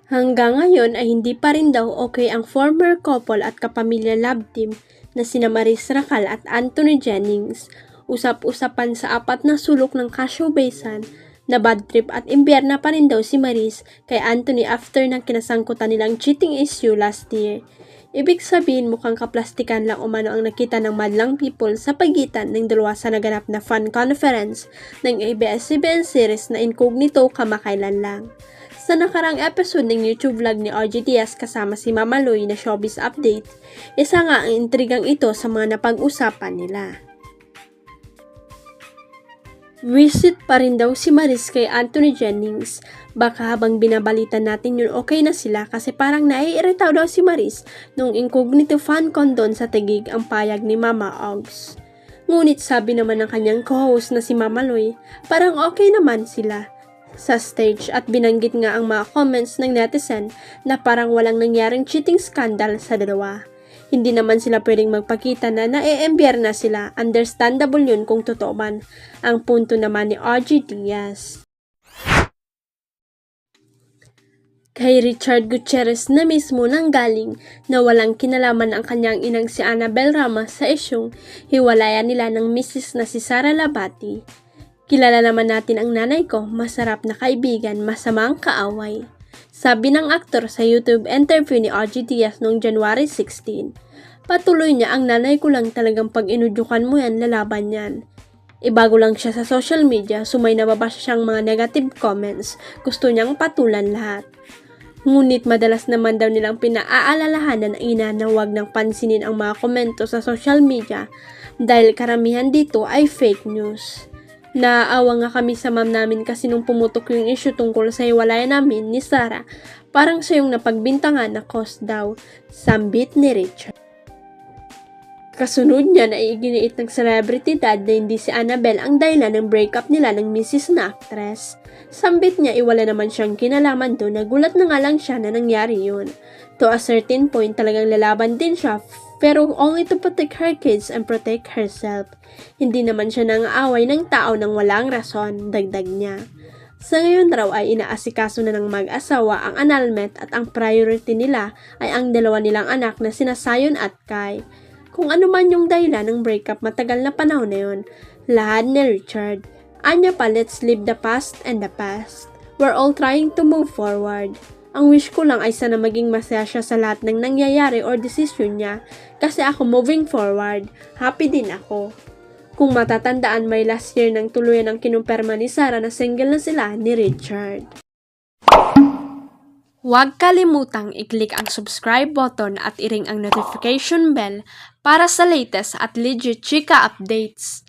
Hanggang ngayon ay hindi pa rin daw okay ang former couple at kapamilya love team na sina Maris Racal at Anthony Jennings. Usap-usapan sa apat na sulok ng ka-showbizan na bad trip at imbierna pa rin daw si Maris kay Anthony after ng kinasangkutan nilang cheating issue last year. Ibig sabihin mukhang kaplastikan lang umano ang nakita ng madlang people sa pagitan ng dalawa sa naganap na fan conference ng ABS-CBN series na Incognito kamakailan lang. Sa nakarang episode ng YouTube vlog ni RJ Diaz kasama si Mama Loy na Showbiz Update, isa nga ang intrigang ito sa mga napag-usapan nila. Visit pa rin daw si Maris kay Anthony Jennings. Baka habang binabalitan natin yun okay na sila kasi parang naiiritaw daw si Maris nung Incognito fan con doon sa Taguig ang payag ni Mama Ogs. Ngunit sabi naman ng kanyang co-host na si Mama Loy, parang okay naman sila sa stage at binanggit nga ang mga comments ng netizen na parang walang nangyaring cheating scandal sa dalawa. Hindi naman sila pwedeng magpakita na na sila, understandable yun kung totoo man, ang punto naman ni RJ Diaz. Kay Richard Gutierrez na mismo nang galing na walang kinalaman ang kanyang inang si Annabel Ramos sa isyong hiwalayan nila ng misis na si Sara Labati. Kilala naman natin ang nanay ko, masarap na kaibigan, masamang kaaway. Sabi ng aktor sa YouTube interview ni RJ Diaz noong January 16. Patuloy niya ang nanay ko lang talagang pag inudyukan mo yan, lalaban yan. Ibago lang siya sa social media, sumay nababasa siyang mga negative comments, gusto niyang patulan lahat. Ngunit madalas naman daw nilang pinaaalalahanan ang ina na huwag nang pansinin ang mga komento sa social media dahil karamihan dito ay fake news. Naaawa nga kami sa mom namin kasi nung pumutok yung issue tungkol sa hiwalayan namin ni Sara, parang siya yung napagbintangan na cause daw, sambit ni Richard. Kasunod niya na iginiit ng celebrity dad na hindi si Annabel ang dahilan ng breakup nila ng misis na actress. Sambit niya iwala naman siyang kinalaman doon, nagulat na nga lang siya na nangyari yun. To a certain point talagang lalaban din siya pero only to protect her kids and protect herself. Hindi naman siya nang-aaway ng tao nang walang rason, dagdag niya. Sa ngayon raw ay inaasikaso na ng mag-asawa ang annulment at ang priority nila ay ang dalawa nilang anak na sina Zion at Kai. Kung ano man yung dahilan ng breakup matagal na panahon na yun, lahat ni Richard. Anya pa, let's leave the past and the past. We're all trying to move forward. Ang wish ko lang ay sana maging masaya siya sa lahat ng nangyayari or decision niya kasi ako moving forward, happy din ako. Kung matatandaan may last year nang tuluyan ang kinumpirma ni Sara na single na sila ni Richard. Huwag kalimutang i-click ang subscribe button at i-ring ang notification bell para sa latest at legit chika updates.